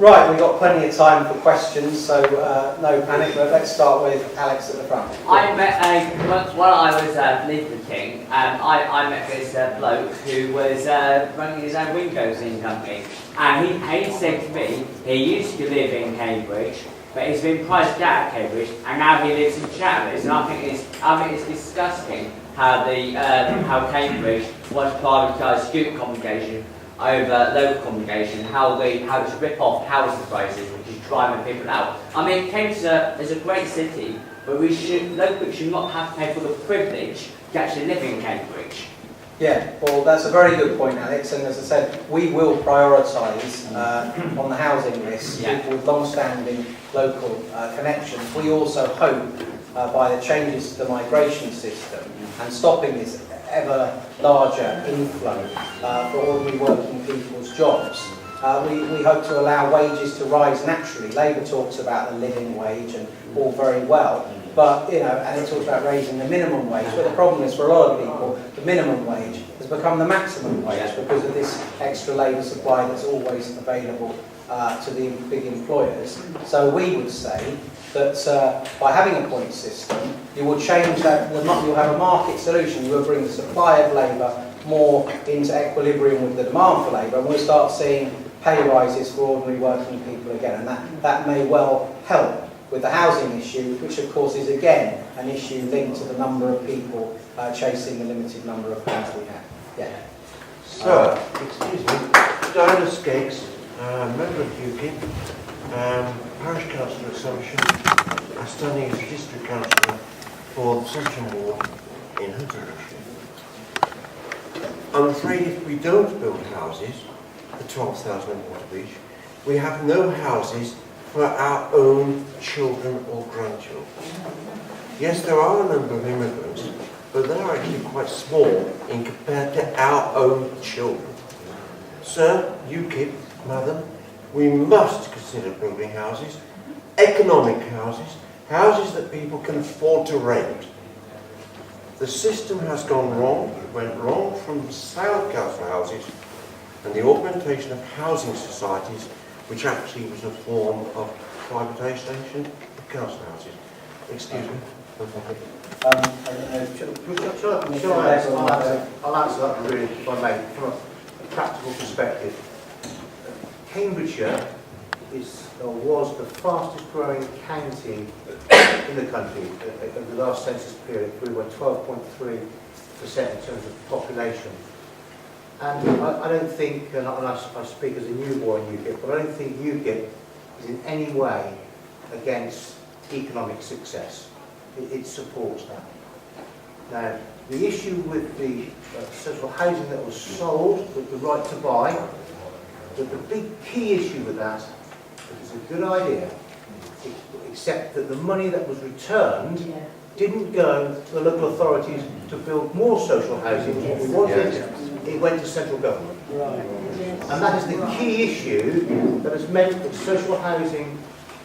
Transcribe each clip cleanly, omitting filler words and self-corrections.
Right, we've got plenty of time for questions, so no panic, but let's start with Alex at the front. I met while I was visiting, I met this bloke who was running his own window cleaning company, and he said to me he used to live in Cambridge, but he's been priced out of Cambridge, and now he lives in Chatterley. And I think it's disgusting how how Cambridge wants to privatise student accommodation over local accommodation, how it's rip off housing prices, which is driving people out. I mean, Cambridge is a great city, but locals should not have to pay for the privilege to actually live in Cambridge. Yeah, well, that's a very good point, Alex, and as I said, we will prioritise on the housing list people with long-standing local connections. We also hope, by the changes to the migration system and stopping this ever larger inflow for ordinary working people's jobs, we hope to allow wages to rise naturally. Labour talks about the living wage and all very well, but and it talks about raising the minimum wage. But the problem is, for a lot of people, the minimum wage has become the maximum wage because of this extra labour supply that's always available to the big employers. So we would say that by having a point system, you will change that. You'll have a market solution. You will bring the supply of labour more into equilibrium with the demand for labour, and we'll start seeing pay rises for ordinary working people again, and that may well help with the housing issue, which of course is again an issue linked to the number of people chasing the limited number of homes we have. Yeah. So, excuse me, Diana Skeggs, member of UKIP, parish councillor at Somerset, and standing as district councillor for the Somerset ward in Huntingdonshire. I'm afraid if we don't build houses, the 12,000 in Waterbeach, we have no houses for our own children or grandchildren. Yes, there are a number of immigrants, but they are actually quite small in compared to our own children. Sir, UKIP, madam, we must consider building houses, economic houses, houses that people can afford to rent. The system has gone wrong. It went wrong from the sale of council houses and the augmentation of housing societies, which actually was a form of privatisation of council houses. Excuse me. I'll answer that really, if I may, from a practical perspective. Cambridgeshire was the fastest growing county in the country over the last census period. We were 12.3% in terms of population. And I don't think, and I speak as a new boy in UKIP, but I don't think UKIP is in any way against economic success. It supports that. Now, the issue with the social housing that was sold with the right to buy, the big key issue with that, it was a good idea, except that the money that was returned didn't go to the local authorities to build more social housing. What we wanted, it went to central government. Right. And that is the key issue that has meant that social housing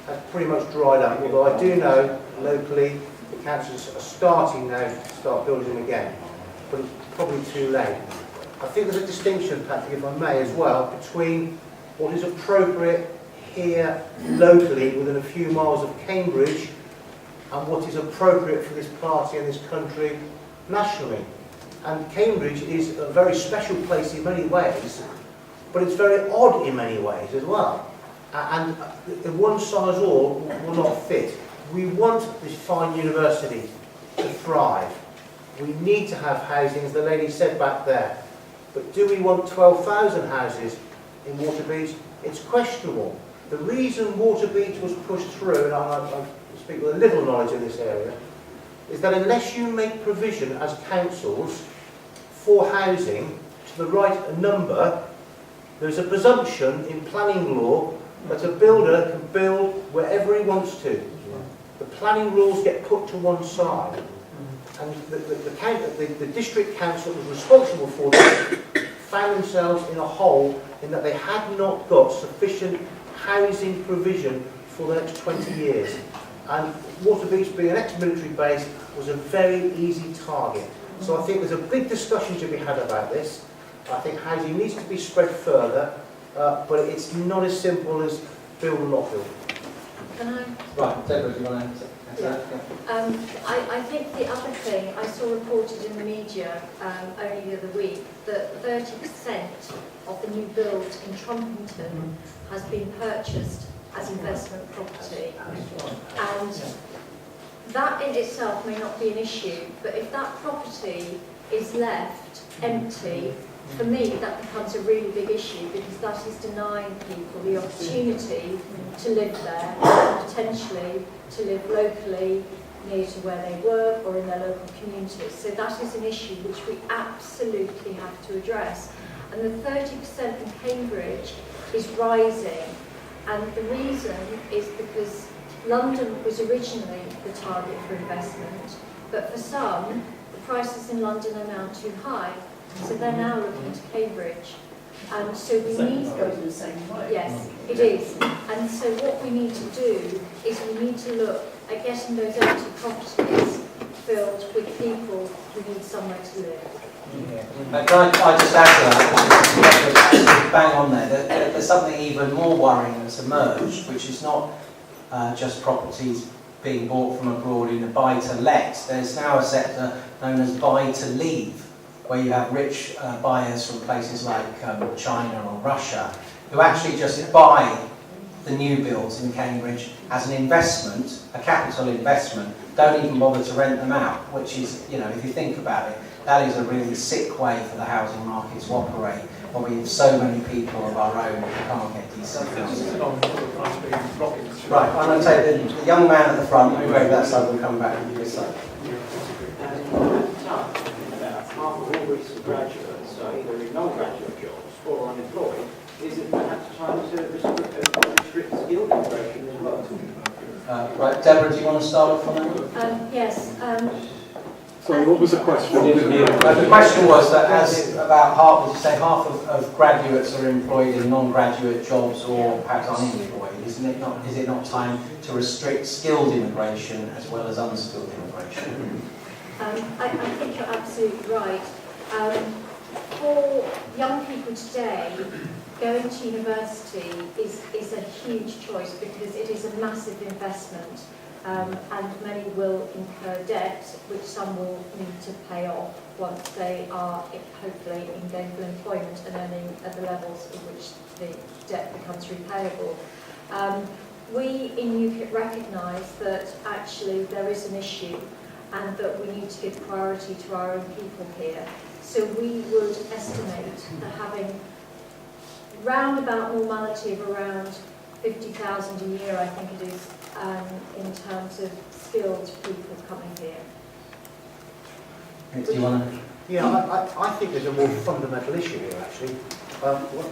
has pretty much dried up, although I do know locally the councils are starting now to start building them again, but it's probably too late. I think there's a distinction, Patrick, if I may, as well, between what is appropriate here locally within a few miles of Cambridge and what is appropriate for this party and this country nationally. And Cambridge is a very special place in many ways, but it's very odd in many ways as well. And the one size all will not fit. We want this fine university to thrive. We need to have housing, as the lady said back there. But do we want 12,000 houses in Waterbeach? It's questionable. The reason Waterbeach was pushed through, and I speak with a little knowledge in this area, is that unless you make provision as councils for housing to the right number, there's a presumption in planning law that a builder can build wherever he wants to. The planning rules get put to one side. And the district council that was responsible for this found themselves in a hole in that they had not got sufficient housing provision for the next 20 years. And Waterbeach, being an ex-military base, was a very easy target. So I think there's a big discussion to be had about this. I think housing needs to be spread further, but it's not as simple as build or not build? Can I? Right, Deborah, do you want to answer that? I think the other thing I saw reported in the media only the other week that 30% of the new build in Trumpington has been purchased as investment property, and that in itself may not be an issue, but if that property is left empty, for me that becomes a really big issue, because that is denying people the opportunity to live there and potentially to live locally near to where they work or in their local communities. So that is an issue which we absolutely have to address. And the 30% in Cambridge is rising, and the reason is because London was originally the target for investment, but for some, the prices in London are now too high, so they're now looking to Cambridge. And so we need to go the same way. Yes, it is. And so what we need to do is we need to look at getting those empty properties filled with people who need somewhere to live. Can I just add to that? Bang on there. There's something even more worrying that's emerged, which is not just properties being bought from abroad in a buy-to-let. There's now a sector known as buy-to-leave, where you have rich buyers from places like China or Russia who actually just buy the new builds in Cambridge as an investment, a capital investment, don't even bother to rent them out, which is, you know, if you think about it, that is a really sick way for the housing market to operate, when we have so many people of our own who can't get decent housing. Right, I'm going to take the young man at the front, move over that side and come back to this side. Half of all recent graduates are either in non-graduate jobs or unemployed. Is it perhaps time to restrict skill immigration as well? Right, Deborah, do you want to start off on that? Yes. Sorry, what was the question? The question was that as about half, did you say half of graduates are employed in non-graduate jobs or perhaps unemployed? Is it not time to restrict skilled immigration as well as unskilled immigration? I think you're absolutely right. For young people today, going to university is a huge choice because it is a massive investment, and many will incur debt, which some will need to pay off once they are hopefully in gainful employment and earning at the levels at which the debt becomes repayable. We in UKIP recognise that actually there is an issue and that we need to give priority to our own people here. So we would estimate that having roundabout normality of around 50,000 a year, I think it is, in terms of skilled people coming here. Do you want to? Yeah, I think there's a more fundamental issue here, actually.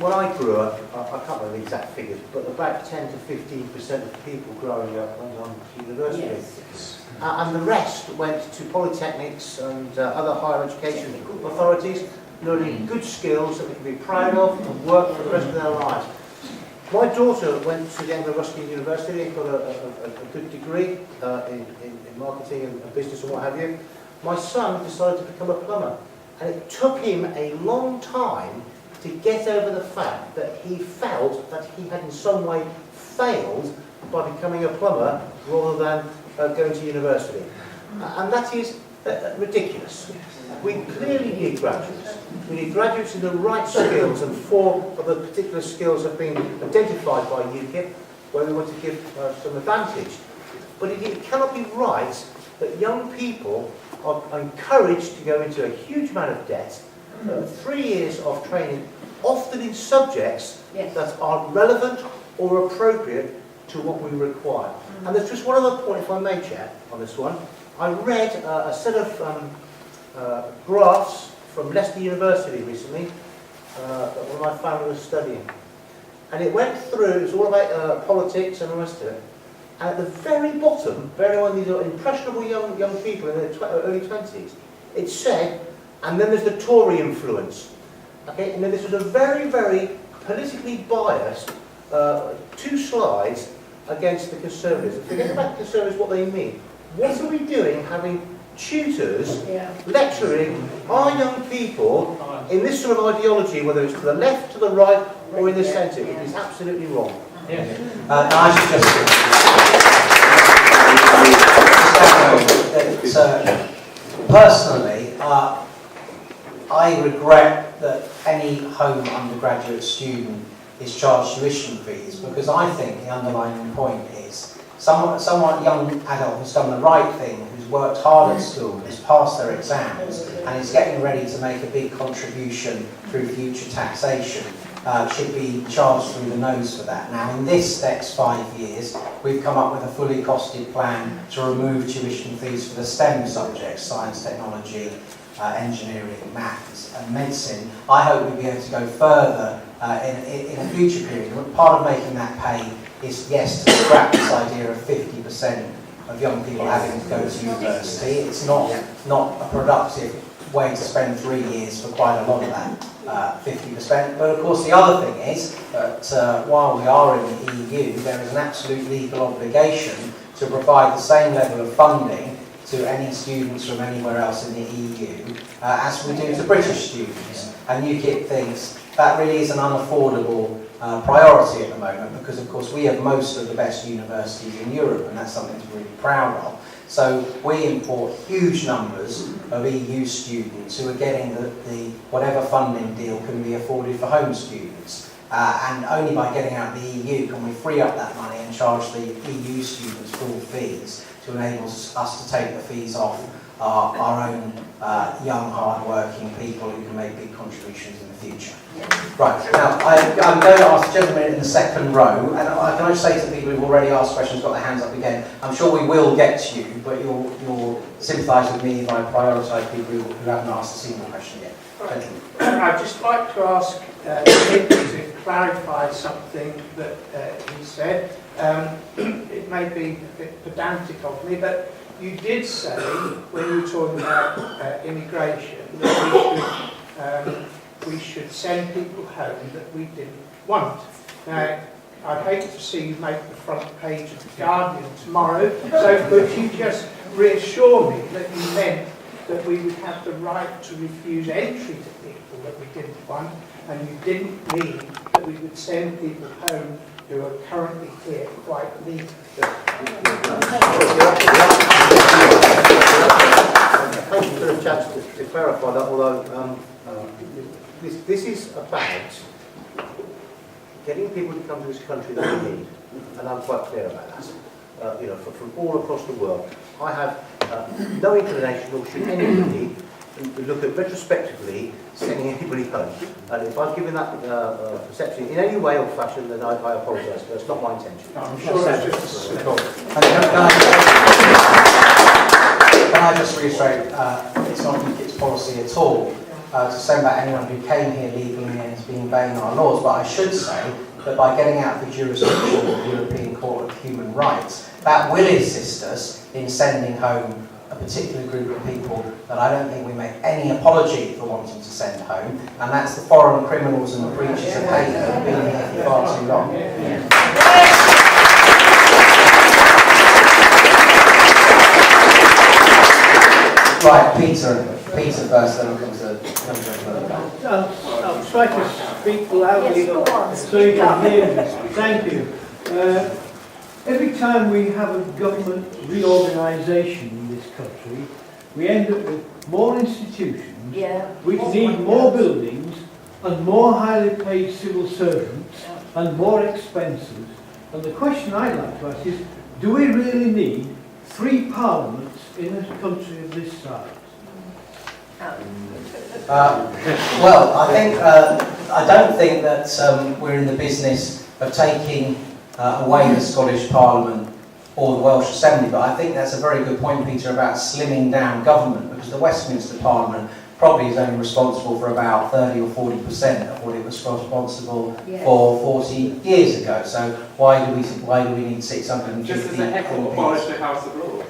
When I grew up, I can't remember the exact figures, but about 10 to 15% of people growing up went on to university. Yes. And the rest went to polytechnics and other higher education authorities, learning good skills that they can be proud of and work for the rest of their lives. My daughter went to the Anglo-Ruskin University and got a good degree in marketing and business and what have you. My son decided to become a plumber, and it took him a long time to get over the fact that he felt that he had in some way failed by becoming a plumber rather than going to university. And that is ridiculous. We clearly need graduates. We need graduates in the right skills, and 4 of the particular skills have been identified by UKIP where we want to give some advantage. But it cannot be right that young people are encouraged to go into a huge amount of debt, 3 years of training, often in subjects that are relevant or appropriate to what we require. And there's just one other point, if I may, Chair, on this one. I read a set of graphs from Leicester University recently that one of my family was studying. And it went through, it was all about politics and the rest of it. And at the very bottom, very on these impressionable young people in their early 20s, it said, and then there's the Tory influence. Okay, and then this was a very, very politically biased 2 slides against the Conservatives. And forget about the Conservatives, what they mean. What are we doing having tutors lecturing our young people in this sort of ideology, whether it's to the left, to the right, or in the centre? It is absolutely wrong. I should just personally, I regret that any home undergraduate student is charged tuition fees, because I think the underlying point is someone young adult who's done the right thing, who's worked hard at school, has passed their exams, and is getting ready to make a big contribution through future taxation, should be charged through the nose for that. Now, in this next 5 years, we've come up with a fully costed plan to remove tuition fees for the STEM subjects, science, technology, engineering, maths and medicine. I hope we'll be able to go further in a future period. And part of making that pay is, yes, to scrap this idea of 50% of young people having to go to university. It's not a productive way to spend 3 years for quite a lot of that 50%. But of course the other thing is that while we are in the EU, there is an absolute legal obligation to provide the same level of funding to any students from anywhere else in the EU as we do to British students. And UKIP thinks that really is an unaffordable priority at the moment, because of course we have most of the best universities in Europe, and that's something to be really proud of. So we import huge numbers of EU students who are getting the whatever funding deal can be afforded for home students. And only by getting out of the EU can we free up that money and charge the EU students full fees to enable us to take the fees off our own young, hard-working people who can make big contributions in the future. Right, now I'm going to ask the gentleman in the second row, and can I just say to the people who've already asked questions, got their hands up again, I'm sure we will get to you, but you'll sympathise with me if I prioritise people who haven't asked a single question yet. Gentlemen. I'd just like to ask Nick to clarify something that he said. It may be a bit pedantic of me, but you did say, when you were talking about immigration, that we should send people home that we didn't want. Now, I'd hate to see you make the front page of The Guardian tomorrow, so could you just reassure me that you meant that we would have the right to refuse entry to people that we didn't want, and you didn't mean that we would send people home who are currently here quite legally? Thank you for the chance to clarify that, although this is about getting people to come to this country that we need, and I'm quite clear about that. From all across the world. I have no inclination, nor should anybody look at retrospectively sending anybody home. And if I've given that perception in any way or fashion, then I apologise. That's not my intention. No, I'm sure it's just a slip. Can I just reiterate, it's not UKIP's policy at all to send back anyone who came here legally and has been obeying our laws, but I should say that by getting out of the jurisdiction of the European Court of Human Rights, that will assist us in sending home a particular group of people that I don't think we make any apology for wanting to send home, and that's the foreign criminals and the breaches of hate that have been here for far too long. Right, Peter first, then I'll come to I'll try to speak loudly so you can hear me. Thank you. Every time we have a government reorganisation in this country, we end up with more institutions, which need more buildings and more highly paid civil servants and more expenses. And the question I'd like to ask is, do we really need 3 parliaments in a country of this size? Well, I don't think that we're in the business of taking away the Scottish Parliament or the Welsh Assembly, but I think that's a very good point, Peter, about slimming down government, because the Westminster Parliament probably is only responsible for about 30 or 40% of what it was responsible for 40 years ago. So why do we need 650? Just as a heckle, abolish the House of Lords.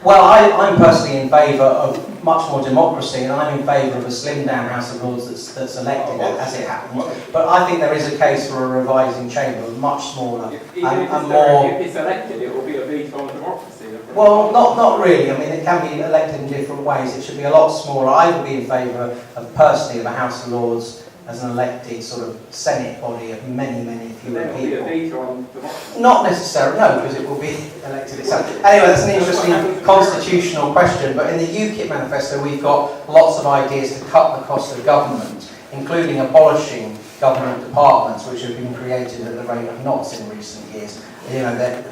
Well, I'm personally in favour of much more democracy, and I'm in favour of a slimmed down House of Lords that's elected as it happens. But I think there is a case for a revising chamber, much smaller and more. If it's elected, it will be a veto on democracy. Well, not really. I mean, it can be elected in different ways. It should be a lot smaller. I would be in favour of personally of a House of Lords as an elected sort of Senate body of many, many fewer There will be a people. veto on democracy. Not necessarily, no, because it will be elected itself. Anyway, that's an interesting constitutional question, but in the UKIP manifesto we've got lots of ideas to cut the cost of government, including abolishing government departments which have been created at the rate of knots in recent years. You know,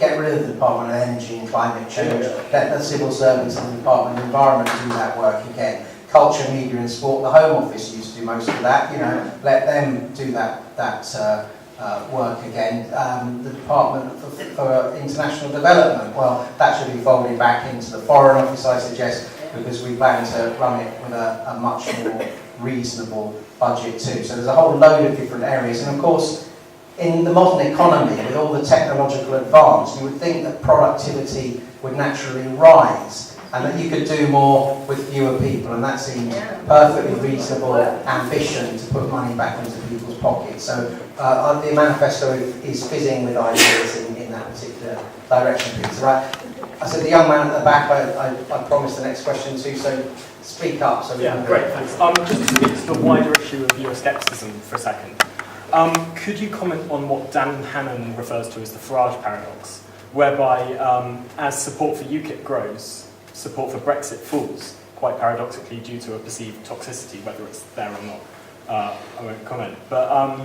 get rid of the Department of Energy and Climate Change, let the civil servants in the Department of Environment do that work again. Culture, media and sport, the Home Office used to do most of that, you know, let them do that work again. The Department for International Development, well, that should be folded back into the Foreign Office, I suggest, because we plan to run it with a much more reasonable budget too. So there's a whole load of different areas, and of course, in the modern economy, with all the technological advance, you would think that productivity would naturally rise, and that you could do more with fewer people, and that seems perfectly reasonable ambition to put money back into people's pockets. So the manifesto is fizzing with ideas in that particular direction, Peter. Right? I said the young man at the back, I promised the next question too, so speak up. So we can great, thanks. Just to speak to the wider issue of Euroscepticism for a second. Could you comment on what Dan Hannan refers to as the Farage paradox, whereby as support for UKIP grows, support for Brexit falls, quite paradoxically due to a perceived toxicity, whether it's there or not? I won't comment. But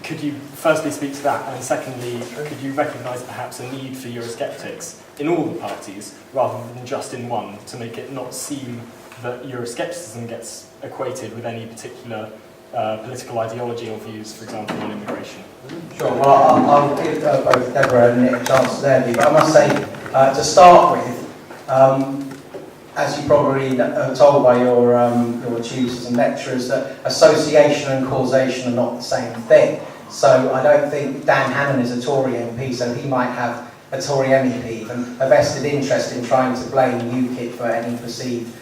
could you firstly speak to that, and secondly, could you recognise perhaps a need for Eurosceptics in all the parties, rather than just in one, to make it not seem that Euroscepticism gets equated with any particular political ideology or views, for example, on immigration? Sure, well, I'll give both Deborah and Nick a chance to there, but I must say, to start with, as you probably are told by your tutors and lecturers, that association and causation are not the same thing. So I don't think Dan Hannan is a Tory MP, so he might have a Tory MEP and a vested interest in trying to blame UKIP for any perceived,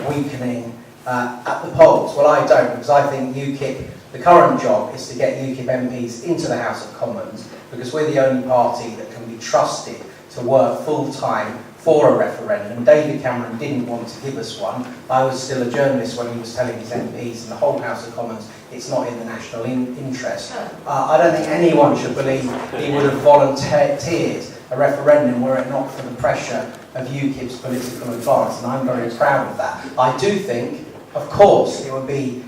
weakening at the polls. Well, I don't, because I think UKIP, the current job is to get UKIP MPs into the House of Commons, because we're the only party that can be trusted to work full-time for a referendum. David Cameron didn't want to give us one. I was still a journalist when he was telling his MPs in the whole House of Commons it's not in the national interest. I don't think anyone should believe he would have volunteered a referendum were it not for the pressure of UKIP's political advance, and I'm very proud of that. I do think, of course, it would be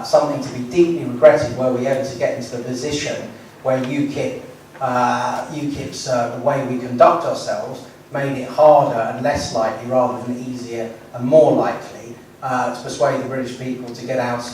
something to be deeply regretted were we ever to get into the position where UKIP's the way we conduct ourselves made it harder and less likely rather than easier and more likely to persuade the British people to get out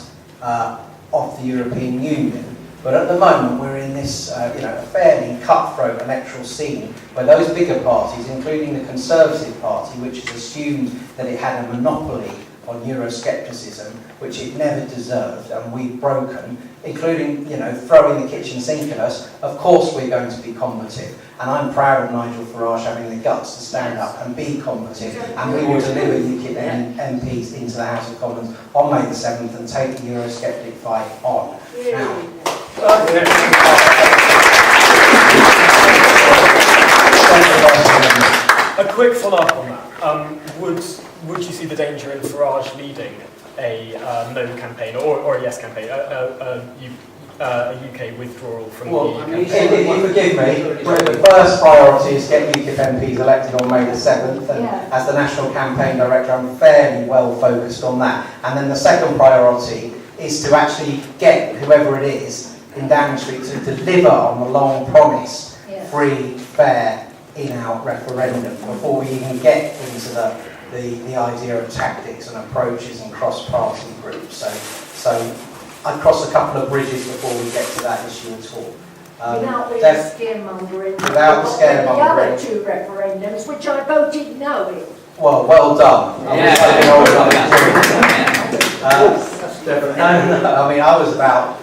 of the European Union. But at the moment we're in this a fairly cutthroat electoral scene where those bigger parties, including the Conservative Party, which has assumed that it had a monopoly on Euroscepticism, which it never deserved, and we've broken, including throwing the kitchen sink at us. Of course we're going to be combative, and I'm proud of Nigel Farage having the guts to stand up and be combative, and we will deliver UKIP MPs into the House of Commons on May the 7th and take the Eurosceptic fight on. Now, a quick follow-up on that. Would you see the danger in Farage leading a no campaign or a yes campaign, a UK withdrawal from the EU campaign? If you forgive me, the first priority is get UKIP MPs elected on May the 7th, and as the National Campaign Director I'm fairly well focused on that. And then the second priority is to actually get whoever it is in Downing Street to deliver on the long promised free, fair, in-out referendum before we even get into the idea of tactics and approaches and cross-party groups. So I'd cross a couple of bridges before we get to that issue at all. Without the scaremongering. Without the scaremongering. The other two referendums, which I voted no in. Well done. No, I mean, I was about,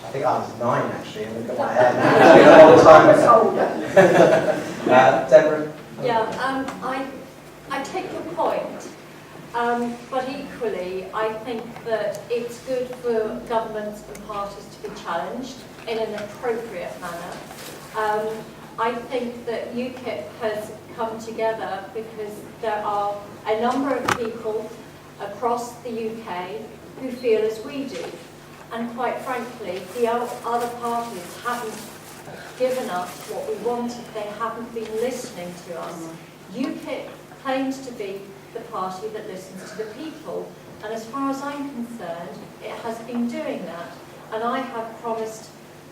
I think I was 9 actually, and look at my hair now. It's been a long time ago. Deborah? Yeah, I take your point, but equally I think that it's good for governments and parties to be challenged in an appropriate manner. I think that UKIP has come together because there are a number of people across the UK who feel as we do. And quite frankly, the other parties haven't given us what we wanted. They haven't been listening to us. UKIP claims to be the party that listens to the people. And as far as I'm concerned, it has been doing that. And I have promised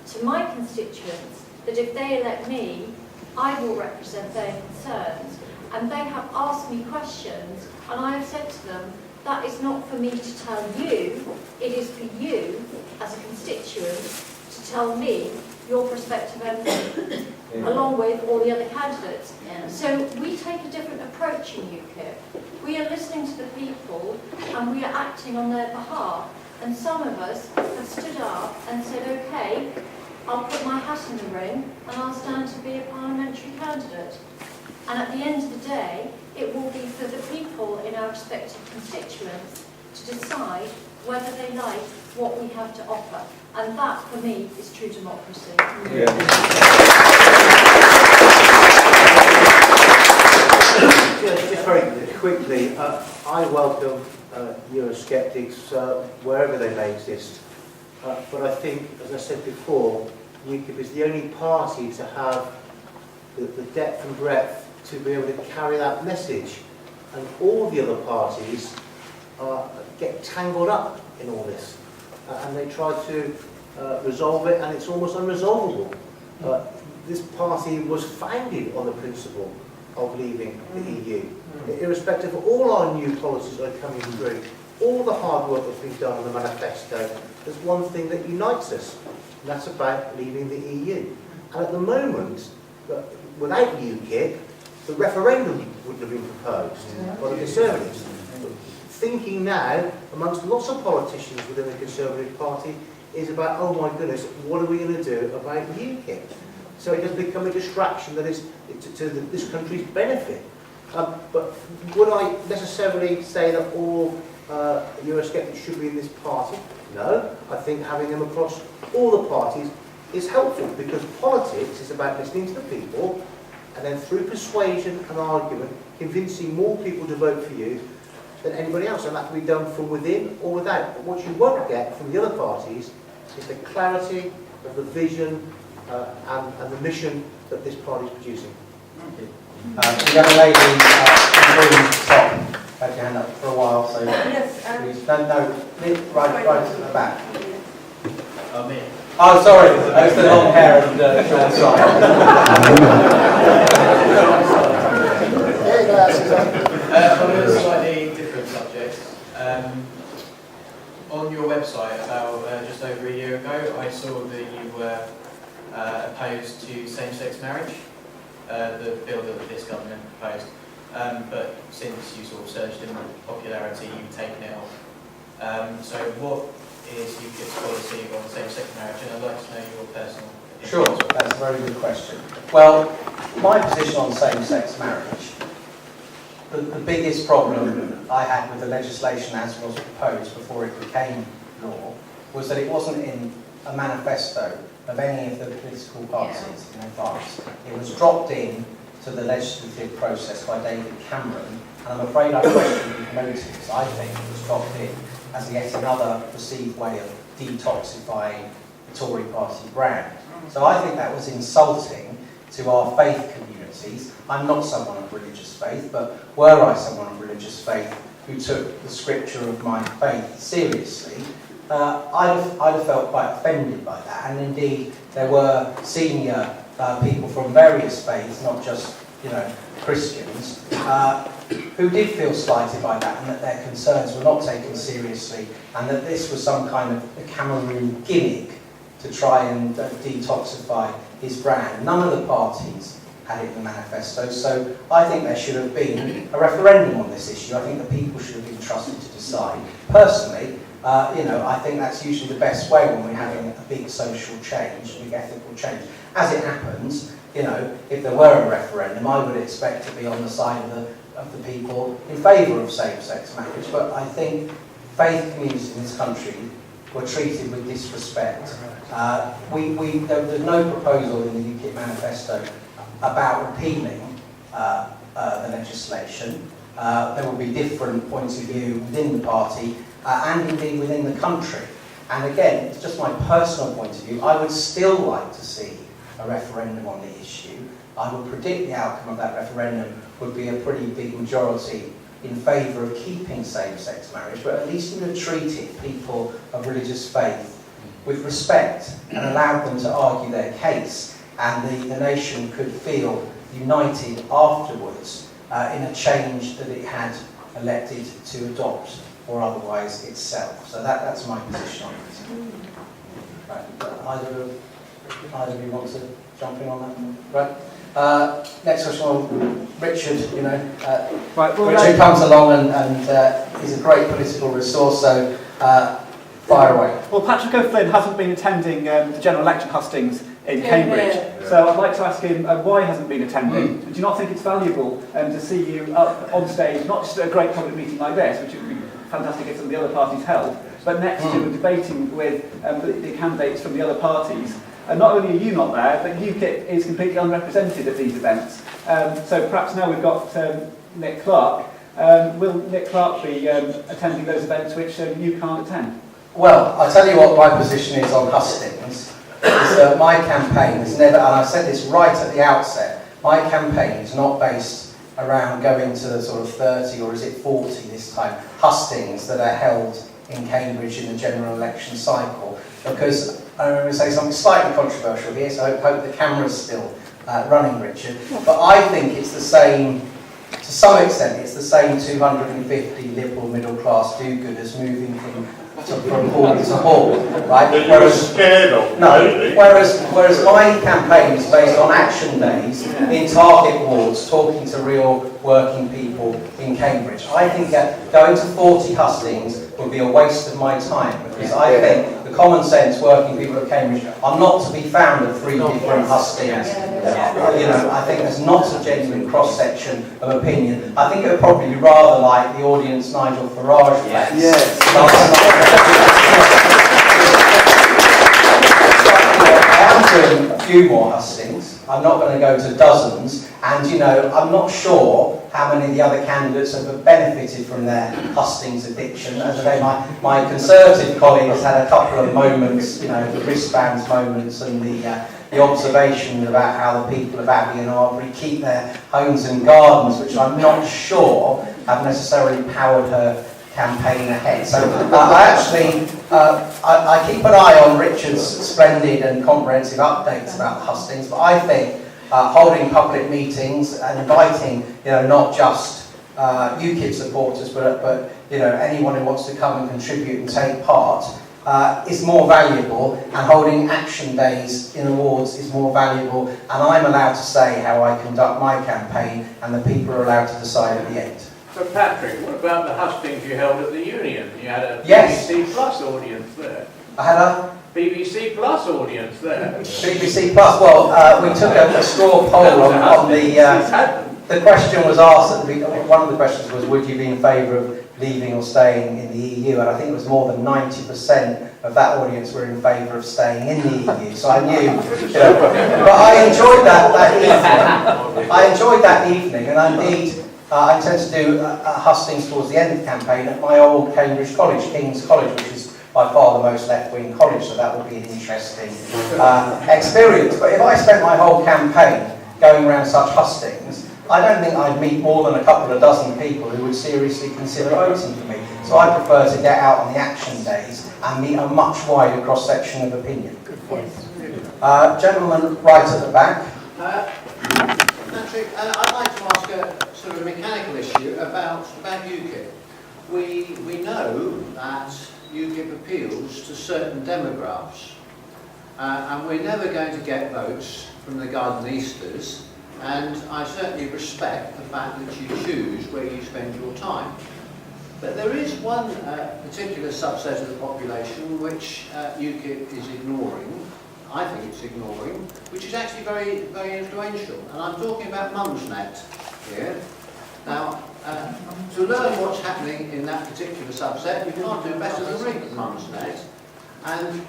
to my constituents that if they elect me, I will represent their concerns. And they have asked me questions, and I have said to them, that is not for me to tell you, it is for you, as a constituent, to tell me your prospective MP, along with all the other candidates. So we take a different approach in UKIP. We are listening to the people, and we are acting on their behalf. And some of us have stood up and said, okay, I'll put my hat in the ring, and I'll stand to be a parliamentary candidate. And at the end of the day, it will be for the people in our respective constituents to decide whether they like what we have to offer. And that, for me, is true democracy. Just very quickly, I welcome Eurosceptics wherever they may exist. But I think, as I said before, UKIP is the only party to have the depth and breadth to be able to carry that message. And all the other parties get tangled up in all this. And they try to resolve it, and it's almost unresolvable. This party was founded on the principle of leaving the EU. Irrespective of all our new policies that are coming through, all the hard work that's been done on the manifesto, there's one thing that unites us, and that's about leaving the EU. And at the moment, without UKIP, the referendum wouldn't have been proposed by the Conservatives. Thinking now, amongst lots of politicians within the Conservative Party, is about, oh my goodness, what are we going to do about UKIP? So it has become a distraction that is to this country's benefit. But would I necessarily say that all Eurosceptics should be in this party? No. I think having them across all the parties is helpful, because politics is about listening to the people and then through persuasion and argument convincing more people to vote for you than anybody else, and that can be done from within or without. But what you won't get from the other parties is the clarity of the vision and the mission that this party is producing. We have a lady in the top, had your hand up for a while, so please, right at the back. Oh, sorry, that's the long hair and short side. On a slightly different subject, on your website about just over a year ago, I saw that you were opposed to same-sex marriage, the bill that this government proposed. But since you sort of surged in popularity, you've taken it off. So what is UKIP's policy on same-sex marriage, and I'd like to know your personal opinion. Sure, that's a very good question. Well, my position on same-sex marriage, the biggest problem I had with the legislation as was proposed before it became law was that it wasn't in a manifesto of any of the political parties in advance. It was dropped in to the legislative process by David Cameron, and I'm afraid I question his motives. I think it was dropped in as yet another perceived way of detoxifying the Tory party brand. So I think that was insulting to our faith communities. I'm not someone of religious faith, but were I someone of religious faith who took the scripture of my faith seriously, I'd have felt quite offended by that. And indeed, there were senior people from various faiths, not just Christians, who did feel slighted by that, and that their concerns were not taken seriously, and that this was some kind of a Cameroon gimmick to try and detoxify his brand. None of the parties had it in the manifesto, so I think there should have been a referendum on this issue. I think the people should have been trusted to decide. Personally, I think that's usually the best way when we're having a big social change, a big ethical change. As it happens, if there were a referendum, I would expect to be on the side of the people in favour of same-sex marriage. But I think faith communities in this country were treated with disrespect. There's no proposal in the UKIP manifesto about repealing the legislation. There will be different points of view within the party and indeed within the country. And again, it's just my personal point of view, I would still like to see a referendum on the issue. I would predict the outcome of that referendum would be a pretty big majority in favour of keeping same-sex marriage, but at least you would have treated people of religious faith with respect and allowed them to argue their case, and the nation could feel united afterwards in a change that it had elected to adopt or otherwise itself. So that's my position on it. Right. Either of you want to jump in on that? Right. Next question, well, Richard, Right, well, Richard comes along and he's a great political resource, so fire away. Well, Patrick O'Flynn hasn't been attending the general election hustings in Cambridge, so I'd like to ask him why he hasn't been attending. Do you not think it's valuable to see you up on stage, not just at a great public meeting like this, which would be fantastic if some of the other parties held, but next to debating with the candidates from the other parties? And not only are you not there, but UKIP is completely unrepresented at these events. So perhaps now we've got Nick Clark. Will Nick Clark be attending those events which you can't attend? Well, I'll tell you what my position is on hustings. Is that my campaign is never, and I said this right at the outset, my campaign is not based around going to the sort of 30 or is it 40 this time, hustings that are held in Cambridge in the general election cycle. Because I'm going to say something slightly controversial here, so I hope the camera's still running, Richard. But I think it's the same, to some extent, it's the same 250 liberal middle class do-gooders moving from hall to hall, right? Whereas, scared of, no, really. Whereas my campaign is based on action days in target wards, talking to real working people in Cambridge. I think going to 40 hustings would be a waste of my time, because I think the common sense working people at Cambridge are not to be found at 3 different hustings. I think there's not a genuine cross-section of opinion. I think it would probably be rather like the audience Nigel Farage faced. Yes. I am doing a few more hustings. I'm not going to go to dozens. And, I'm not sure how many of the other candidates have benefited from their hustings addiction. As I say, my Conservative colleagues had a couple of moments, the wristbands moments and the observation about how the people of Abbey and Arbury keep their homes and gardens, which I'm not sure have necessarily powered her campaign ahead. So I keep an eye on Richard's splendid and comprehensive updates about the hustings, but I think holding public meetings and inviting, not just UKIP supporters, but anyone who wants to come and contribute and take part, is more valuable, and holding action days in awards is more valuable, and I'm allowed to say how I conduct my campaign, and the people are allowed to decide at the end. So Patrick, what about the hustings you held at the Union? You had a Yes. BBC Plus audience there. I had a BBC Plus audience there. BBC Plus. Well, we took a straw poll on the question was asked. One of the questions was, would you be in favour of leaving or staying in the EU? And I think it was more than 90% of that audience were in favour of staying in the EU. So I knew. But I enjoyed that evening. I enjoyed that evening, and indeed. I intend to do hustings towards the end of the campaign at my old Cambridge College, King's College, which is by far the most left-wing college, so that would be an interesting experience. But if I spent my whole campaign going around such hustings, I don't think I'd meet more than a couple of dozen people who would seriously consider voting for me. So I prefer to get out on the action days and meet a much wider cross-section of opinion. Gentleman right at the back. Patrick, I'd like to ask a sort of mechanical issue about UKIP. We know that UKIP appeals to certain demographics, and we're never going to get votes from the Gardenistas, and I certainly respect the fact that you choose where you spend your time. But there is one particular subset of the population which UKIP is ignoring. I think it's ignoring, which is actually very, very influential. And I'm talking about Mumsnet here. Now, to learn what's happening in that particular subset, you can't do better than read Mumsnet. And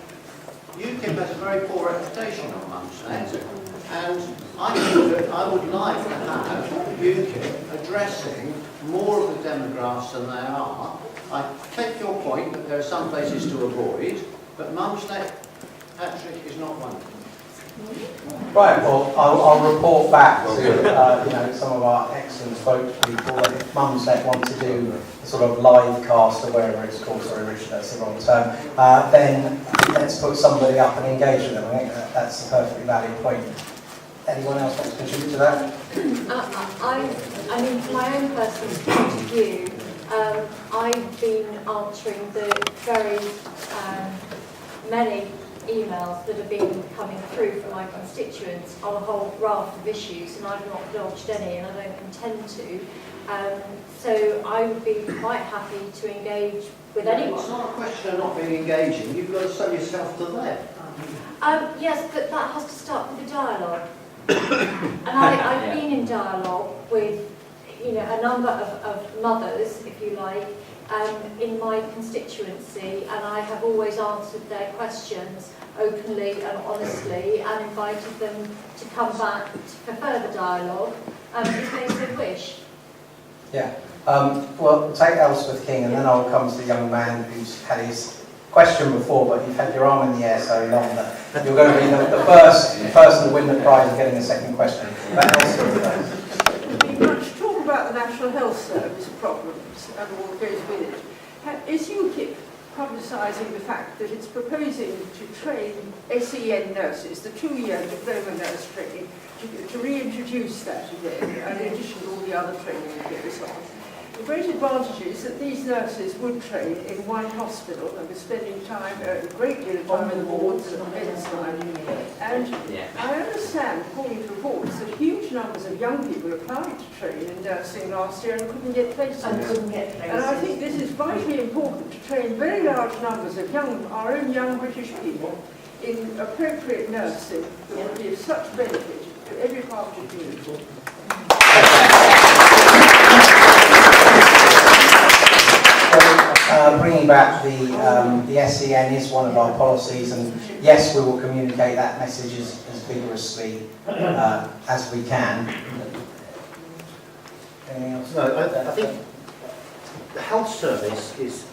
UKIP has a very poor reputation on Mumsnet. And I think that I would like to have UKIP addressing more of the demographics than they are. I take your point that there are some places to avoid, But Mumsnet, Patrick, is not one of them. Right, well, I'll report back to some of our excellent spokespeople that if Mumsnet want to do a sort of live cast or whatever it's called, sorry Richard, that's the wrong term, then let's put somebody up and engage with them. I think that's a perfectly valid point. Anyone else want to contribute to that? I mean, from my own personal point of view, I've been answering the very many emails that have been coming through from my constituents on a whole raft of issues, and I've not dodged any, and I don't intend to. So I would be quite happy to engage with anyone. It's not a question of not being engaging. You've got to sell yourself to them. Yes, but that has to start with a dialogue. And I've been in dialogue with, a number of mothers, if you like, in my constituency, and I have always answered their questions openly and honestly, and invited them to come back for further dialogue if they so wish. Yeah. Well, we'll take Ellsworth King, and then I'll come to the young man who's had his question before, but you've had your arm in the air so long that you're going to be the first person to win the prize of getting a second question. But Ellsworth first. There's been much talk about the National Health Service problems and all that goes with it. Is UKIP publicising the fact that it's proposing to train SEN nurses, the 2-year diploma nurse training, to reintroduce that again, and in addition to all the other training that goes on? The great advantage is that these nurses would train in one hospital and be spending time, a great deal of time in the wards and bedside. And I understand, according to reports, that huge numbers of young people applied to train in nursing last year and couldn't get places. And I think this is vitally important to train very large numbers of our own young British people in appropriate nursing that will be of such benefit to every part of the community. Bringing back the SEN is one of our policies, and yes, we will communicate that message as vigorously as we can. Anything else? No, I think the health service is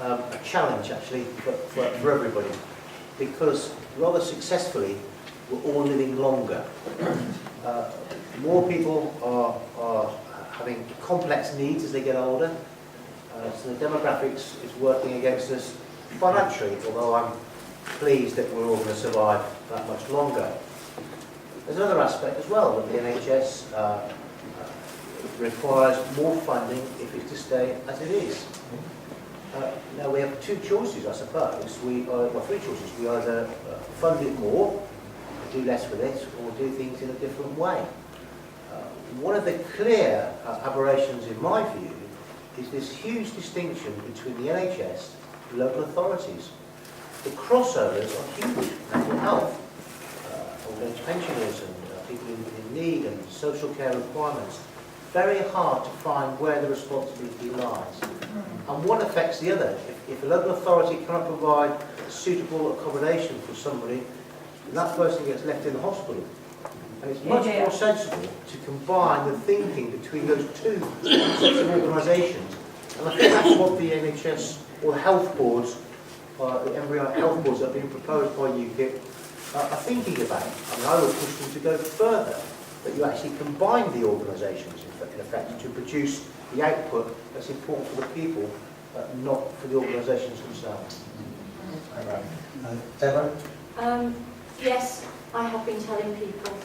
a challenge actually for everybody, because rather successfully we're all living longer. More people are having complex needs as they get older. So the demographics is working against us financially, although I'm pleased that we're all going to survive that much longer. There's another aspect as well, that the NHS requires more funding if it's to stay as it is. Now we have two choices, I suppose. Three choices. We either fund it more, do less with it, or do things in a different way. One of the clear aberrations in my view is this huge distinction between the NHS and local authorities. The crossovers are huge. Mental health, old age pensioners and people in need and social care requirements. Very hard to find where the responsibility lies. And one affects the other. If a local authority cannot provide suitable accommodation for somebody, then that person gets left in the hospital. And it's much more sensible to combine the thinking between those two sets of organisations. And I think that's what the NHS, or the health boards, the embryonic health boards that are being proposed by UKIP, are thinking about. I mean, I would push them to go further, that you actually combine the organisations, in effect, to produce the output that's important for the people, not for the organisations themselves. Deborah? Yes, I have been telling people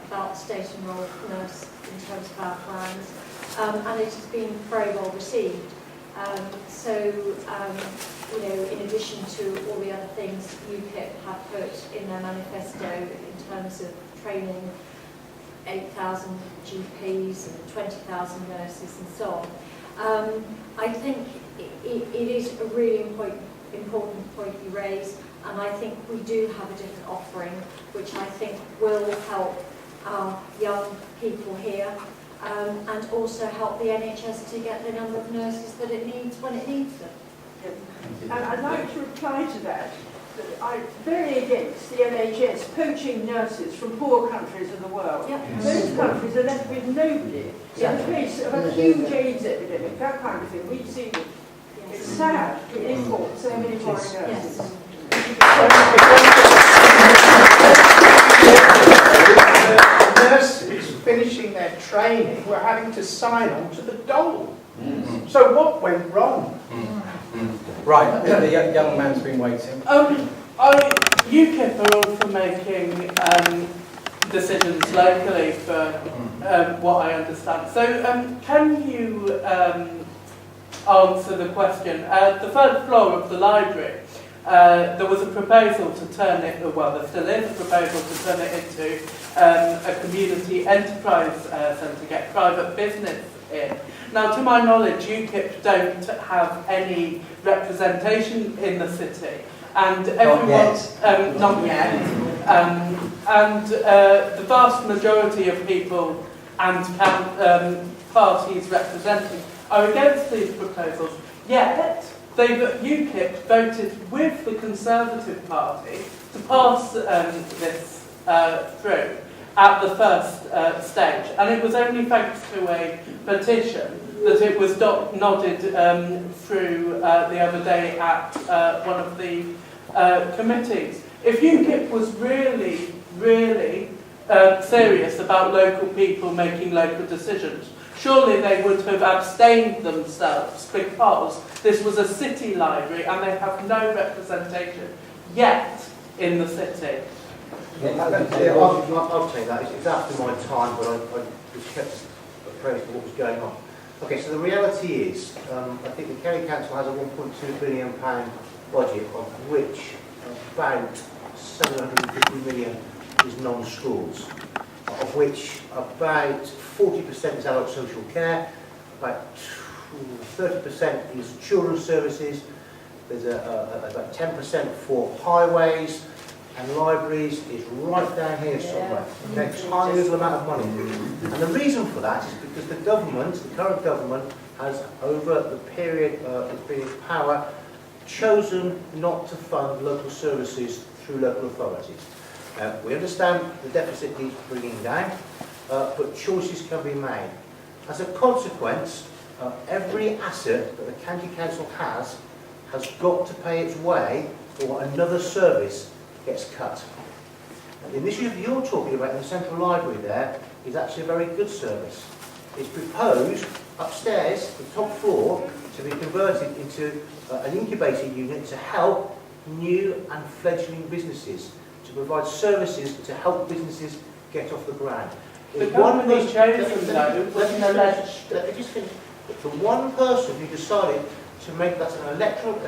about the state and role of nurse in terms of our plans, and it has been very well received. In addition to all the other things UKIP have put in their manifesto in terms of training 8,000 GPs and 20,000 nurses and so on, I think it is a really important point you raise, and I think we do have a different offering, which I think will help our young people here, and also help the NHS to get the number of nurses that it needs when it needs them. And I'd like to reply to that I'm very against the NHS poaching nurses from poor countries of the world. Those countries are left with nobody. In the face of a huge AIDS epidemic, that kind of thing, we've seen it. It's sad to import so many foreign nurses. nurses finishing their training were having to sign on to the dole. So what went wrong? Right, the young man's been waiting. UKIP are all for making decisions locally, for what I understand. So can you answer the question? The third floor of the library, there was a proposal to turn it, well, there still is a proposal to turn it into a community enterprise centre, get private business in. Now, to my knowledge, UKIP don't have any representation in the city, and everyone, not yet, and the vast majority of people and parties representing are against these proposals. Yet, UKIP voted with the Conservative Party to pass this through at the first stage, and it was only thanks to a petition that it was nodded through the other day at one of the committees. If UKIP was really, really serious about local people making local decisions, surely they would have abstained themselves, because this was a city library and they have no representation yet in the city. I'll take that. It's after my time, but I was kept appraised of what was going on. Okay, so the reality is, I think the County Council has a £1.2 billion budget, of which about 750 million is non-schools, of which about 40% is adult social care, about 30% is children's services, there's about 10% for highways, and libraries is right down here somewhere. Okay, tiny little amount of money. And the reason for that is because the government, the current government, has over the period it's been in power, chosen not to fund local services through local authorities. We understand the deficit needs bringing down, but choices can be made. As a consequence, every asset that the County Council has got to pay its way, or another service gets cut. And the initiative you're talking about in the Central Library there is actually a very good service. It's proposed upstairs, the top floor, to be converted into an incubator unit to help new and fledgling businesses, to provide services to help businesses get off the ground. The company chosen though was an alleged... Let me just finish. The one person who decided to make that an electoral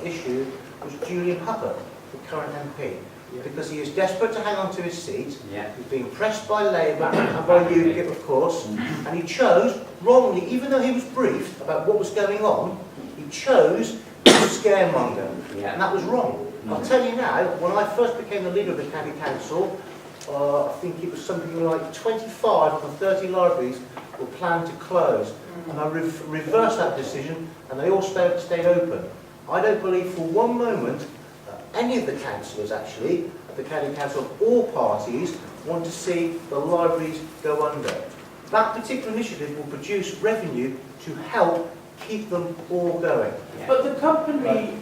issue was Julian Huppert, the current MP, because he is desperate to hang on to his seat. He's being pressed by Labour and by UKIP, of course, and he chose, wrongly, even though he was briefed about what was going on, he chose to scaremonger, and that was wrong. I'll tell you now, when I first became the leader of the County Council, I think it was something like 25 of the 30 libraries were planned to close, and I reversed that decision, and they all stayed open. I don't believe for one moment any of the councillors, actually, at the County Council of all parties, want to see the libraries go under. That particular initiative will produce revenue to help keep them all going. But the company...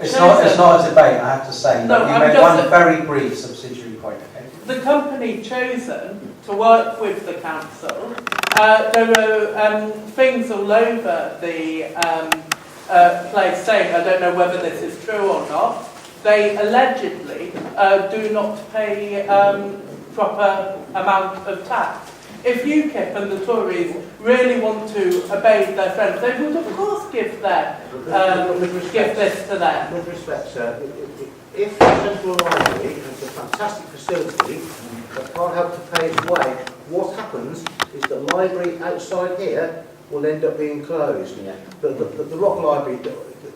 It's not a debate, I have to say. No, you made one very brief subsidiary point. Okay? The company chosen to work with the council, there are things all over the place saying, I don't know whether this is true or not, they allegedly do not pay proper amount of tax. If UKIP and the Tories really want to obey their friends, they would of course give this to them. With respect, sir, if the Central Library is a fantastic facility that can't help to pay its way, what happens is the library outside here will end up being closed. The Rock Library,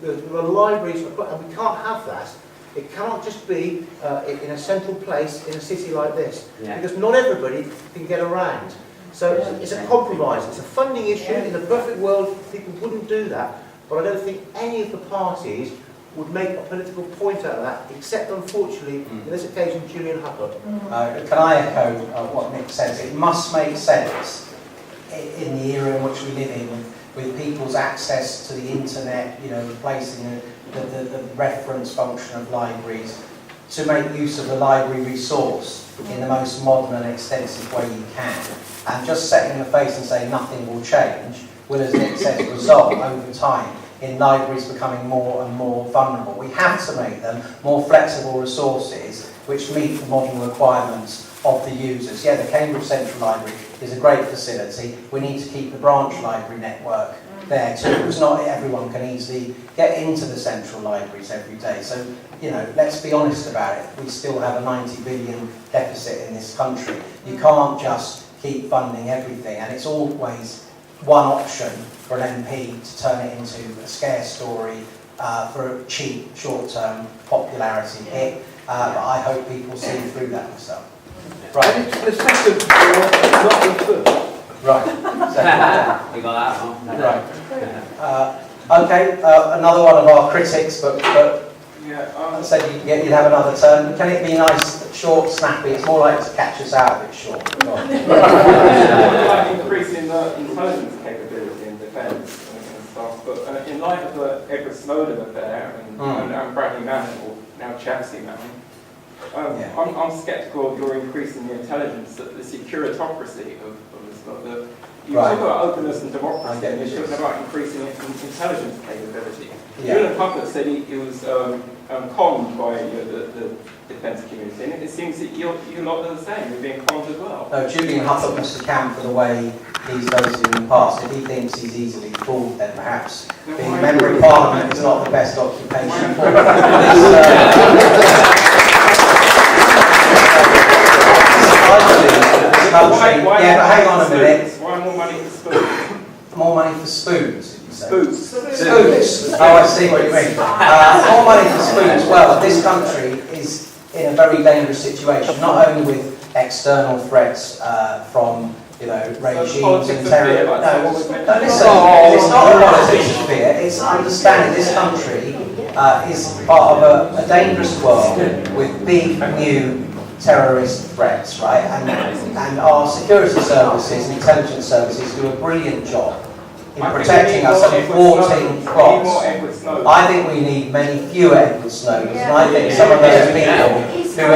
the libraries, and we can't have that. It cannot just be in a central place in a city like this, because not everybody can get around. So it's a compromise. It's a funding issue. In the perfect world, people wouldn't do that. But I don't think any of the parties would make a political point out of that, except, unfortunately, in this occasion, Julian Huppert. Can I echo what Nick says? It must make sense in the era in which we live in, with people's access to the internet, you know, replacing the reference function of libraries, to make use of the library resource in the most modern and extensive way you can. And just setting the face and saying nothing will change will, as Nick says, result over time in libraries becoming more and more vulnerable. We have to make them more flexible resources which meet the modern requirements of the users. Yeah, the Cambridge Central Library is a great facility. We need to keep the branch library network there too, because not everyone can easily get into the central libraries every day. So, you know, let's be honest about it. We still have a 90 billion deficit in this country. You can't just keep funding everything, and it's always one option for an MP to turn it into a scare story for a cheap, short-term popularity hit. But I hope people see through that myself. Right. And it's the second floor, not the first. Right. We got that one. Right. Okay, another one of our critics, but said you'd have another turn. Can it be nice, short, snappy? It's more like to catch us out a bit short. Like increasing the intelligence capability in defence and stuff, but in light of the Edward Snowden affair and Bradley Manning, or now Chelsea Manning, I'm sceptical of your increasing the intelligence, the securitocracy of this lot. You talk about openness and democracy, and you're talking about increasing intelligence capability. Julian Puckett said he was conned by the defence community, and it seems that you lot are the same. You're being conned as well. No, Julian Hufford must account for the way he's voted in the past. If he thinks he's easily fooled, then perhaps being a member of Parliament is not the best occupation for Yeah, but hang on a minute. Why more money for spoons? More money for spoons, did you say? Spoons. Spoons. Oh, I see what you mean. More money for spoons. Well, this country is in a very dangerous situation, not only with external threats from, you know, regimes and terror. No, listen, it's not a politics of fear. It's understanding this country is part of a dangerous world with big new terrorist threats, right? And our security services and intelligence services do a brilliant job in protecting us and thwarting plots. I think we need many fewer Edward Snowdens, and I think some of those people who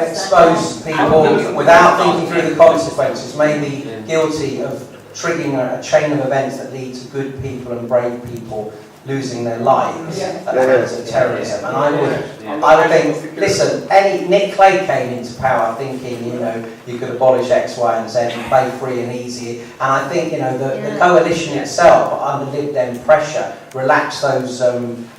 expose people without thinking through the consequences may be guilty of triggering a chain of events that lead to good people and brave people losing their lives at the hands of terrorism. And I would think, listen, Nick Clegg came into power thinking, you know, you could abolish X, Y, and Z and play free and easy. And I think, you know, the coalition itself, under Lib Dem pressure, relaxed those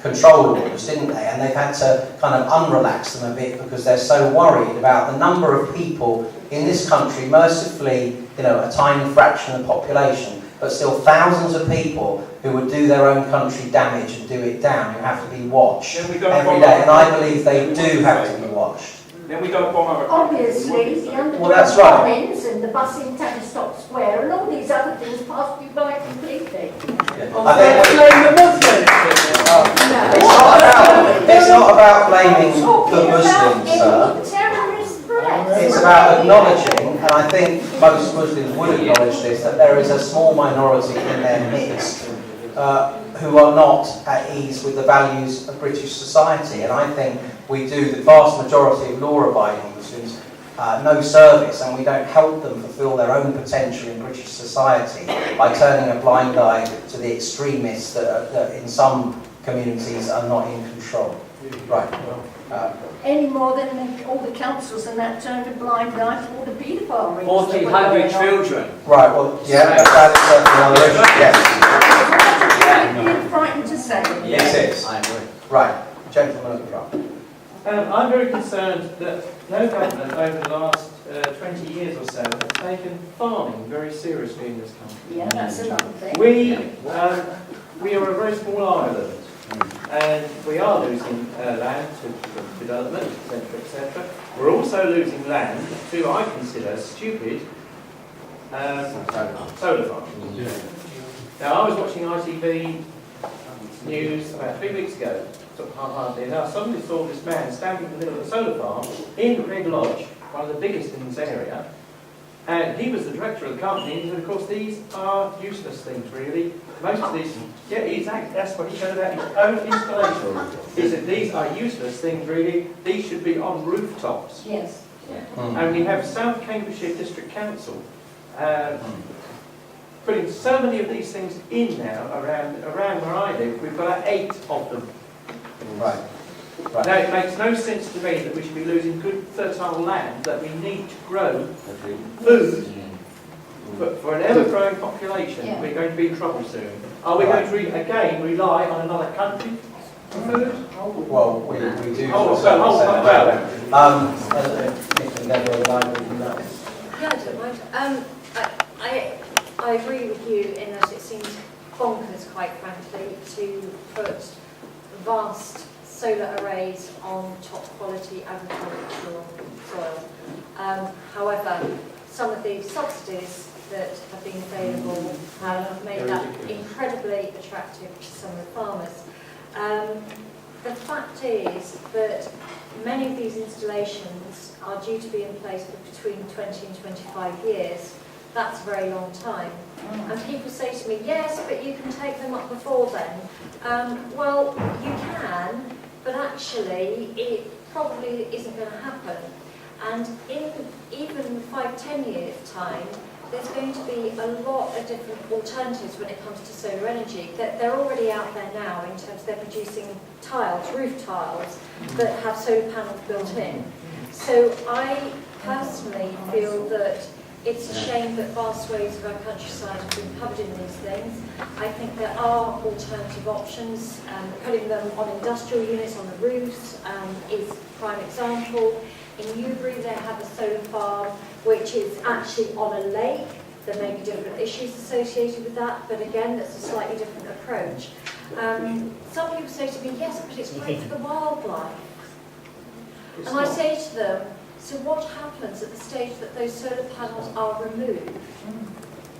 control orders, didn't they? And they've had to kind of unrelax them a bit because they're so worried about the number of people in this country, mercifully, you know, a tiny fraction of the population, but still thousands of people who would do their own country damage and do it down, who have to be watched every day. And I believe they do have to be watched. Then we don't bomb other Obviously, the underground that's right. bombings and the bus in Tavistock Square and all these other things passed you by completely. It's not about blaming the Muslims, sir. It's about acknowledging, and I think most Muslims would acknowledge this, that there is a small minority in their midst who are not at ease with the values of British society. And I think we do the vast majority of law-abiding Muslims no service, and we don't help them fulfil their own potential in British society by turning a blind eye to the extremists that in some communities are not in control. Right. Any more than all the councils and that turned a blind eye to all the paedophile rings. 1,400 children. Right, well, yeah, that is certainly another issue, yes. Being frightened to say. Yes, it is. I agree. Right, gentleman at the front. I'm very concerned that no government over the last 20 years or so has taken farming very seriously in this country. Yeah, that's another thing. We are a very small island, and we are losing land to development, etc. We're also losing land to, I consider, stupid solar farms. Now, I was watching ITV News about 3 weeks ago, hardly enough. Suddenly saw this man standing in the middle of a solar farm in Red Lodge, one of the biggest in this area, And he was the director of the company, and he said, of course, these are useless things, really. Most of these, yeah, exactly, that's what he said about his own installation. He said, these are useless things, really. These should be on rooftops. Yes. And we have South Cambridgeshire District Council putting so many of these things in now around where I live. We've got 8 of them. Right. Right. Now, it makes no sense to me that we should be losing good fertile land that we need to grow food. But for an ever-growing population, we're going to be in trouble soon. Are we going to, again, rely on another country for food? Well, we do. Yeah, I don't mind. I agree with you in that it seems bonkers, quite frankly, to put vast solar arrays on top quality agricultural soil. However, some of the subsidies that have been available have made that incredibly attractive to some of the farmers. The fact is that many of these installations are due to be in place for between 20 and 25 years. That's a very long time. And people say to me, yes, but you can take them up before then. Well, you can, but actually it probably isn't going to happen. And in even 5-10 years' time, there's going to be a lot of different alternatives when it comes to solar energy. They're already out there now in terms of they're producing tiles, roof tiles, that have solar panels built in. So I personally feel that it's a shame that vast swathes of our countryside have been covered in these things. I think there are alternative options. Putting them on industrial units on the roofs is a prime example. In Newbury they have a solar farm which is actually on a lake. There may be different issues associated with that, but again that's a slightly different approach. Some people say to me, yes, but it's great for the wildlife. And I say to them, so what happens at the stage that those solar panels are removed?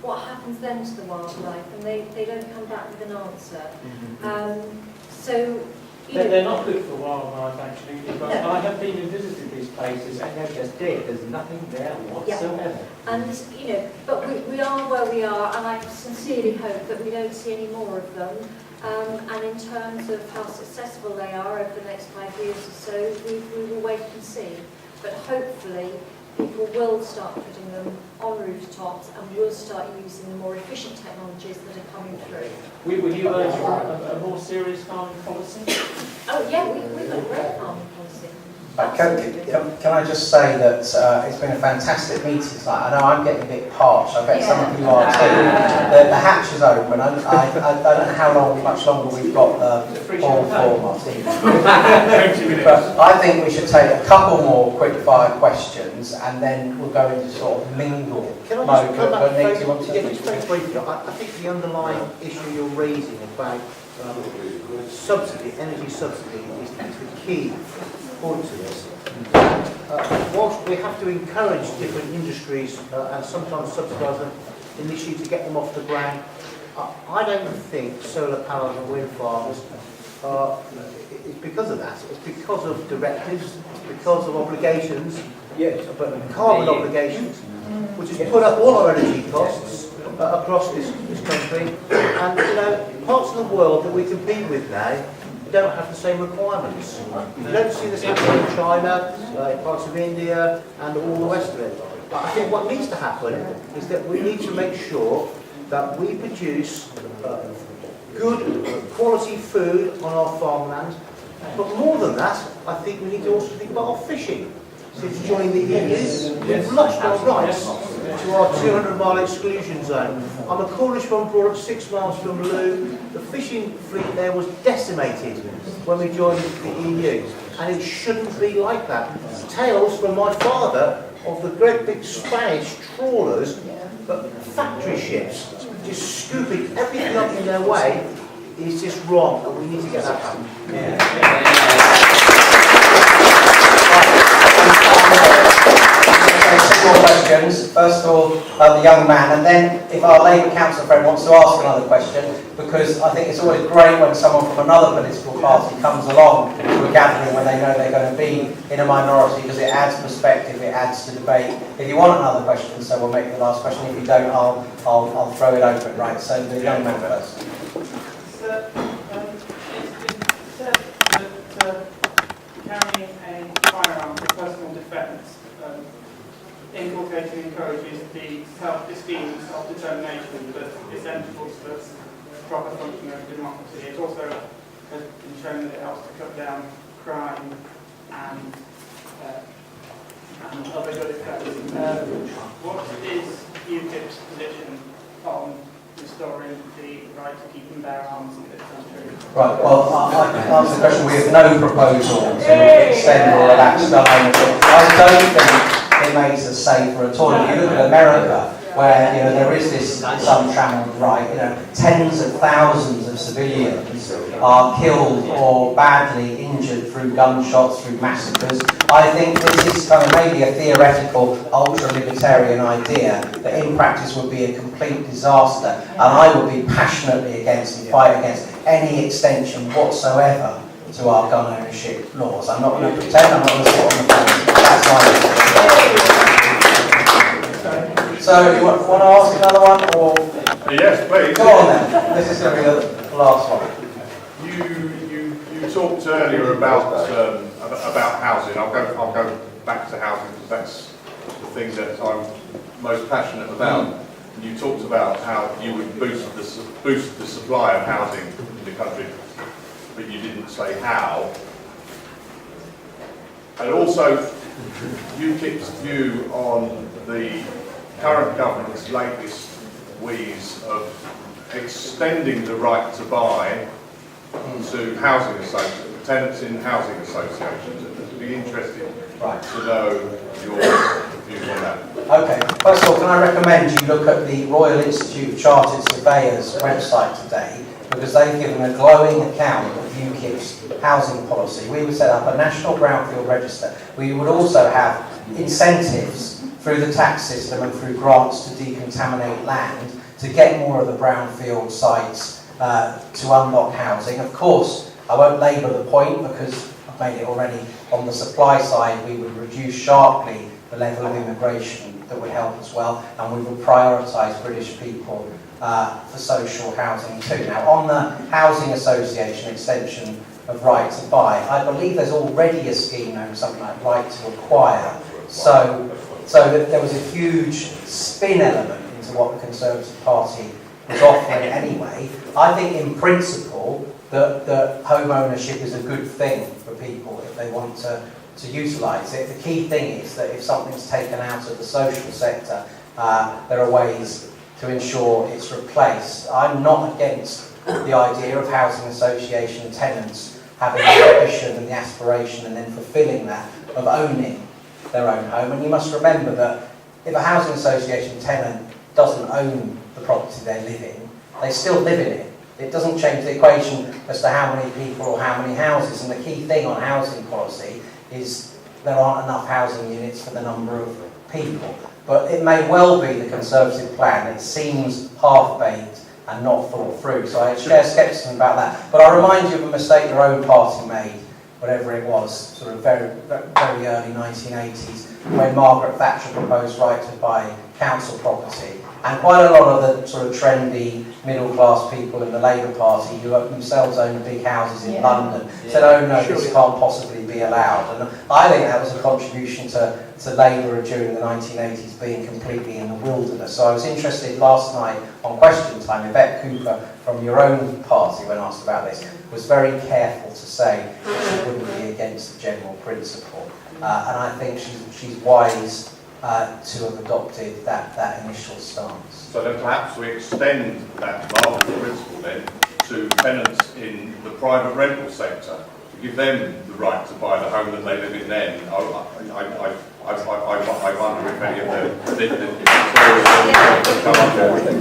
What happens then to the wildlife? And they don't come back with an answer. They're not good for wildlife, actually, because I have been and visited these places and they're just dead. There's nothing there whatsoever. Yeah. And, but we are where we are, and I sincerely hope that we don't see any more of them. And in terms of how successful they are over the next 5 years or so, we will wait and see. But hopefully people will start putting them on rooftops and will start using the more efficient technologies that are coming through. Will you urge a more serious farming policy? Oh yeah, we've got a great farming policy. Can I just say that it's been a fantastic meeting tonight. I know I'm getting a bit parched. I bet some of you are too. The hatch is open. I don't know much longer we've got all for, Martin. But I think we should take a couple more quick fire questions and then we'll go into sort of mingle Can I mode. just come back Just very briefly? I think the underlying issue you're raising about subsidy, energy subsidy, is the key point to this. Whilst we have to encourage different industries and sometimes subsidise them initially to get them off the ground, I don't think solar panels and wind farms it's because of that. It's because of directives, because of obligations, but carbon obligations, which has put up all our energy costs across this country. And parts of the world that we compete with now don't have the same requirements. You don't see this happening in China, parts of India, and all the rest of it. But I think what needs to happen is that we need to make sure that we produce good quality food on our farmland. But more than that, I think we need to also think about our fishing. Since joining the EU, we've lost our rights to our 200-mile exclusion zone. I'm a Cornishman brought up 6 miles from Loo. The fishing fleet there was decimated when we joined the EU, and it shouldn't be like that. Tales from my father of the great big Spanish trawlers, but factory ships, just scooping everything up in their way is just wrong, and we need to get that happen. more questions. First of all, the young man, and then if our Labour council friend wants to ask another question, because I think it's always great when someone from another political party comes along to a gathering when they know they're going to be in a minority, because it adds perspective, it adds to debate. If you want another question, so we'll make the last question. If you don't, I'll throw it open. Right, so the young man first. Sir, it's been said that carrying a firearm for personal defence inculcating and encourages the self-esteem and self-determination that's essential to the proper functioning of democracy. It also has been shown that it helps to cut down crime and other good effects. What is UKIP's position on restoring the right to keep and bear arms in this country? Right, well, I can answer the question. We have no proposal to extend or relax gun ownership. I don't think it makes us safer at all. If you look at America, where there is this untrammeled right, tens of thousands of civilians are killed or badly injured through gunshots, through massacres. I think this is kind of maybe a theoretical, ultra-libertarian idea that in practice would be a complete disaster, and I would be passionately against and fight against any extension whatsoever to our gun ownership laws. I'm not going to pretend, I'm not going to sit on the fence. That's my position. So, you want to ask another one, or? Yes, please. Go on then. This is going to be the last one. You talked earlier about housing. I'll go back to housing because that's the thing that I'm most passionate about. You talked about how you would boost the supply of housing in the country, but you didn't say how. And also, UKIP's view on the current government's latest wheeze of extending the right to buy to housing associations, tenants in housing associations. I'd be interested to know your views on that. Okay, first of all, can I recommend you look at the Royal Institute of Chartered Surveyors website today, because they've given a glowing account of UKIP's housing policy. We would set up a national brownfield register. We would also have incentives through the tax system and through grants to decontaminate land to get more of the brownfield sites to unlock housing. Of course, I won't labour the point because I've made it already. On the supply side, we would reduce sharply the level of immigration that would help as well, and we would prioritise British people for social housing too. Now, on the Housing Association extension of right to buy, I believe there's already a scheme known as something like right to acquire. So that there was a huge spin element into what the Conservative Party was offering anyway. I think in principle that home ownership is a good thing for people if they want to utilise it. The key thing is that if something's taken out of the social sector, there are ways to ensure it's replaced. I'm not against the idea of housing association tenants having the ambition and the aspiration and then fulfilling that of owning their own home. And you must remember that if a housing association tenant doesn't own the property they live in, they still live in it. It doesn't change the equation as to how many people or how many houses. And the key thing on housing policy is there aren't enough housing units for the number of people. But it may well be the Conservative plan. It seems half-baked and not thought through. So I share scepticism about that. But I'll remind you of a mistake your own party made, whatever it was, sort of very, very early 1980s, when Margaret Thatcher proposed right to buy council property. And quite a lot of the sort of trendy middle-class people in the Labour Party who themselves own big houses in London said, oh no, this can't possibly be allowed. And I think that was a contribution to Labour during the 1980s being completely in the wilderness. So I was interested last night on Question Time, Yvette Cooper from your own party, when asked about this, was very careful to say she wouldn't be against the general principle. And I think she's wise to have adopted that initial stance. So then perhaps we extend that market principle then to tenants in the private rental sector, to give them the right to buy the home that they live in then. I wonder if any of the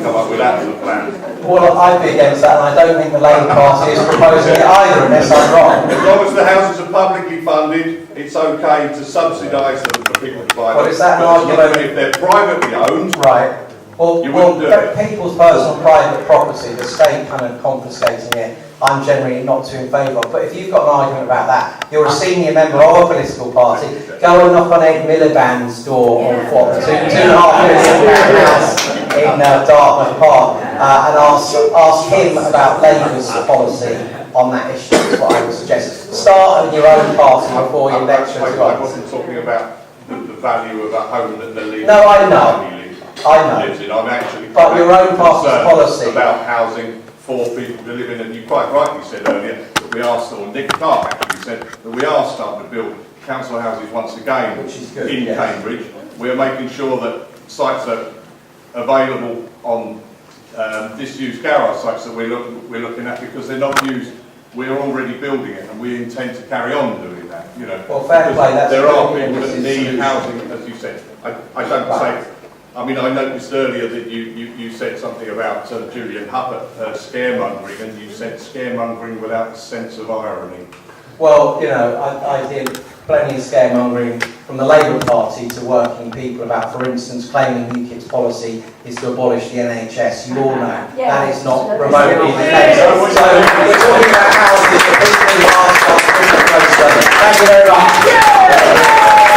come up with that as a plan. Well, I'd be against that, and I don't think the Labour Party is proposing it either, unless I'm wrong. As long as the houses are publicly funded, it's okay to subsidise them for people to buy them. Well, is that an But it's not argument? that if they're privately owned, Right. Well, you wouldn't do it. people's personal private property, the state kind of confiscating it, I'm generally not too in favour of. But if you've got an argument about that, you're a senior member of a political party, go and knock on Ed Miliband's door on what, £2.5 million house in Dartmouth Park and ask him about Labour's policy on that issue, is what I would suggest. Start with your own party before you lecture to I others. wasn't talking about the value of a home that the leader No, I know. lives in. I'm actually But your own party's concerned policy about housing for people to live in, and you quite rightly said earlier that we are still, Nick Clark actually said that we are starting to build council houses once again in Cambridge. We're making sure that sites are available on disused garage sites that we're looking at, because they're not used. We're already building it, and we intend to carry on doing that. You know, well, fair play. That's there are really people that need solution. housing, as you said. I don't say. I mean, I noticed earlier that you said something about Julian Huppert scaremongering, and you said scaremongering without a sense of irony. Well, you know, I did plenty of scaremongering from the Labour Party to working people about, for instance, claiming UKIP's policy is to abolish the NHS. You all know that is not remotely the case. So we're talking about houses for people who are Thank you very much.